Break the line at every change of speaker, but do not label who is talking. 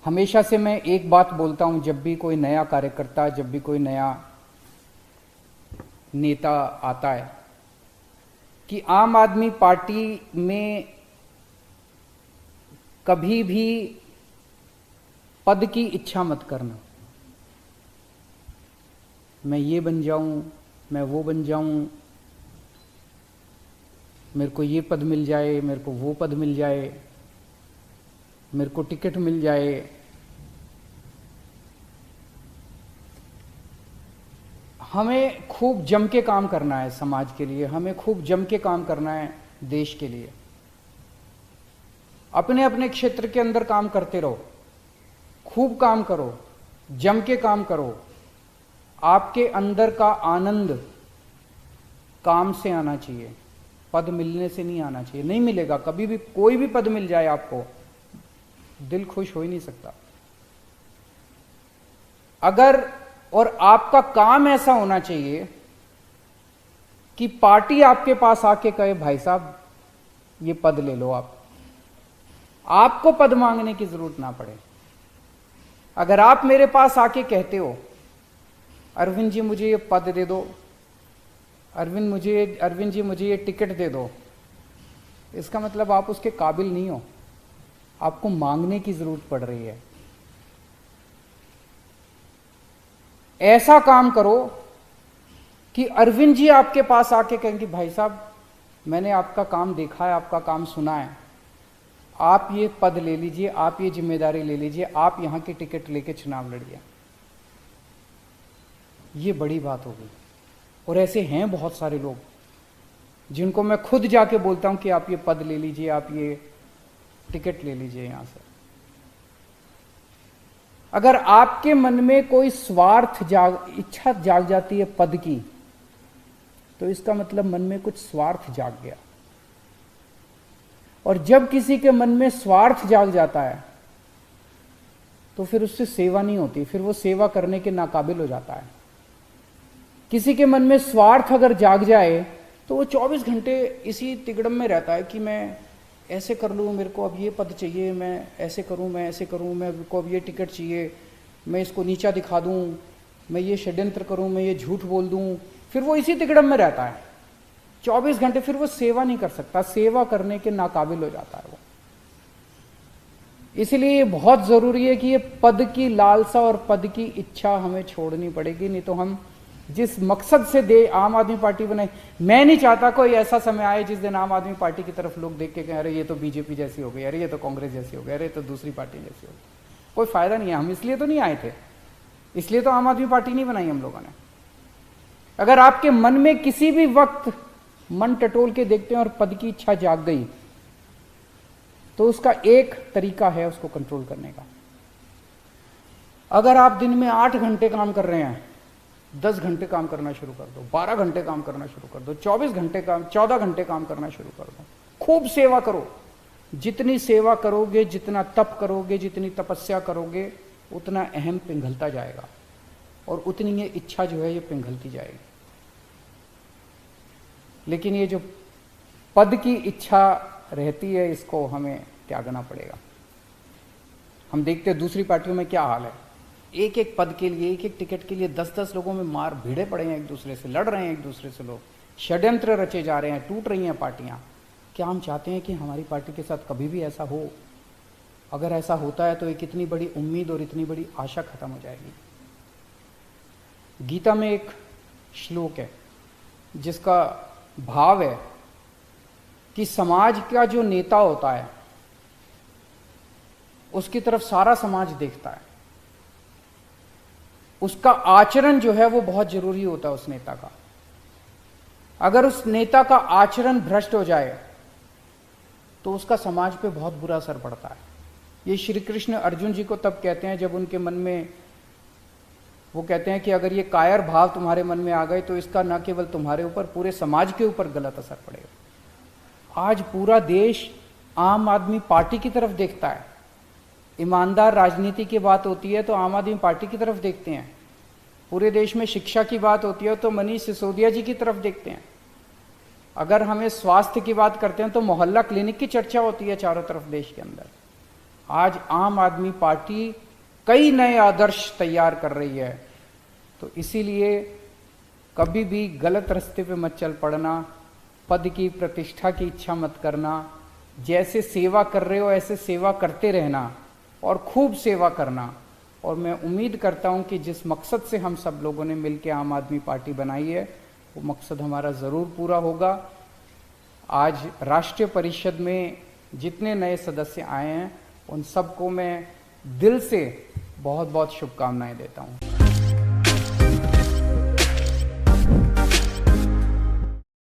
हमेशा से मैं एक बात बोलता हूं, जब भी कोई नया कार्यकर्ता, जब भी कोई नया नेता आता है, कि आम आदमी पार्टी में कभी भी पद की इच्छा मत करना। मैं ये बन जाऊं, मैं वो बन जाऊं, मेरे को ये पद मिल जाए, मेरे को वो पद मिल जाए, मेरे को टिकट मिल जाए। हमें खूब जम के काम करना है समाज के लिए, हमें खूब जम के काम करना है देश के लिए। अपने अपने क्षेत्र के अंदर काम करते रहो, खूब काम करो, जम के काम करो। आपके अंदर का आनंद काम से आना चाहिए, पद मिलने से नहीं आना चाहिए। नहीं मिलेगा कभी भी, कोई भी पद मिल जाए आपको, दिल खुश हो ही नहीं सकता। अगर और आपका काम ऐसा होना चाहिए कि पार्टी आपके पास आके कहे भाई साहब ये पद ले लो, आपको पद मांगने की जरूरत ना पड़े। अगर आप मेरे पास आके कहते हो अरविंद जी मुझे ये पद दे दो, अरविंद जी मुझे ये टिकट दे दो, इसका मतलब आप उसके काबिल नहीं हो, आपको मांगने की जरूरत पड़ रही है। ऐसा काम करो कि अरविंद जी आपके पास आके कहें कि भाई साहब मैंने आपका काम देखा है, आपका काम सुना है, आप ये पद ले लीजिए, आप ये जिम्मेदारी ले लीजिए, आप यहां की टिकट लेके चुनाव लड़िए। ये बड़ी बात होगी। और ऐसे हैं बहुत सारे लोग जिनको मैं खुद जाके बोलता हूं कि आप ये पद ले लीजिए, आप ये टिकट ले लीजिए यहां से। अगर आपके मन में कोई स्वार्थ इच्छा जाग जाती है पद की, तो इसका मतलब मन में कुछ स्वार्थ जाग गया। और जब किसी के मन में स्वार्थ जाग जाता है तो फिर उससे सेवा नहीं होती, फिर वो सेवा करने के नाकाबिल हो जाता है। किसी के मन में स्वार्थ अगर जाग जाए तो वो 24 घंटे इसी तिगड़म में रहता है कि मैं ऐसे कर लूँ, मेरे को अब ये पद चाहिए, मैं ऐसे करूँ, मैं ऐसे करूँ, मेरे को अब ये टिकट चाहिए, मैं इसको नीचा दिखा दूँ, मैं ये षड्यंत्र करूँ, मैं ये झूठ बोल दूँ। फिर वो इसी तिगड़म में रहता है 24 घंटे, फिर वो सेवा नहीं कर सकता, सेवा करने के नाकाबिल हो जाता है वो। इसलिए ये बहुत जरूरी है कि ये पद की लालसा और पद की इच्छा हमें छोड़नी पड़ेगी, नहीं तो हम जिस मकसद से आम आदमी पार्टी बनाई, मैं नहीं चाहता कोई ऐसा समय आए जिस दिन आम आदमी पार्टी की तरफ लोग देख के कहें अरे ये तो बीजेपी जैसी हो गई, अरे ये तो कांग्रेस जैसी हो गई, अरे ये तो दूसरी पार्टी जैसी हो गई। कोई फायदा नहीं है। हम इसलिए तो नहीं आए थे, इसलिए तो आम आदमी पार्टी नहीं बनाई हम लोगों ने। अगर आपके मन में किसी भी वक्त मन टटोल के देखते हैं और पद की इच्छा जाग गई, तो उसका एक तरीका है उसको कंट्रोल करने का। अगर आप दिन में 8 घंटे काम कर रहे हैं, 10 घंटे काम करना शुरू कर दो, 12 घंटे काम करना शुरू कर दो, 14 घंटे काम करना शुरू कर दो। खूब सेवा करो। जितनी सेवा करोगे, जितना तप करोगे, जितनी तपस्या करोगे, उतना अहम पिघलता जाएगा और उतनी ये इच्छा जो है ये पिघलती जाएगी। लेकिन ये जो पद की इच्छा रहती है, इसको हमें त्यागना पड़ेगा। हम देखते हैं दूसरी पार्टियों में क्या हाल है, एक एक पद के लिए, एक एक टिकट के लिए 10-10 लोगों में मार भिड़े पड़े हैं, एक दूसरे से लड़ रहे हैं, एक दूसरे से लोग षड्यंत्र रचे जा रहे हैं, टूट रही हैं पार्टियां। क्या हम चाहते हैं कि हमारी पार्टी के साथ कभी भी ऐसा हो? अगर ऐसा होता है तो एक इतनी बड़ी उम्मीद और इतनी बड़ी आशा खत्म हो जाएगी। गीता में एक श्लोक है जिसका भाव है कि समाज का जो नेता होता है उसकी तरफ सारा समाज देखता है, उसका आचरण जो है वो बहुत जरूरी होता है उस नेता का। अगर उस नेता का आचरण भ्रष्ट हो जाए तो उसका समाज पे बहुत बुरा असर पड़ता है। ये श्री कृष्ण अर्जुन जी को तब कहते हैं जब उनके मन में, वो कहते हैं कि अगर ये कायर भाव तुम्हारे मन में आ गए तो इसका न केवल तुम्हारे ऊपर, पूरे समाज के ऊपर गलत असर पड़ेगा। आज पूरा देश आम आदमी पार्टी की तरफ देखता है। ईमानदार राजनीति की बात होती है तो आम आदमी पार्टी की तरफ देखते हैं। पूरे देश में शिक्षा की बात होती है तो मनीष सिसोदिया जी की तरफ देखते हैं। अगर हमें स्वास्थ्य की बात करते हैं तो मोहल्ला क्लिनिक की चर्चा होती है चारों तरफ देश के अंदर। आज आम आदमी पार्टी कई नए आदर्श तैयार कर रही है। तो इसीलिए कभी भी गलत रास्ते पे मत चल पड़ना, पद की प्रतिष्ठा की इच्छा मत करना। जैसे सेवा कर रहे हो ऐसे सेवा करते रहना और खूब सेवा करना। और मैं उम्मीद करता हूं कि जिस मकसद से हम सब लोगों ने मिलकर आम आदमी पार्टी बनाई है वो मकसद हमारा ज़रूर पूरा होगा। आज राष्ट्रीय परिषद में जितने नए सदस्य आए हैं उन सबको मैं दिल से बहुत बहुत शुभकामनाएं देता हूं।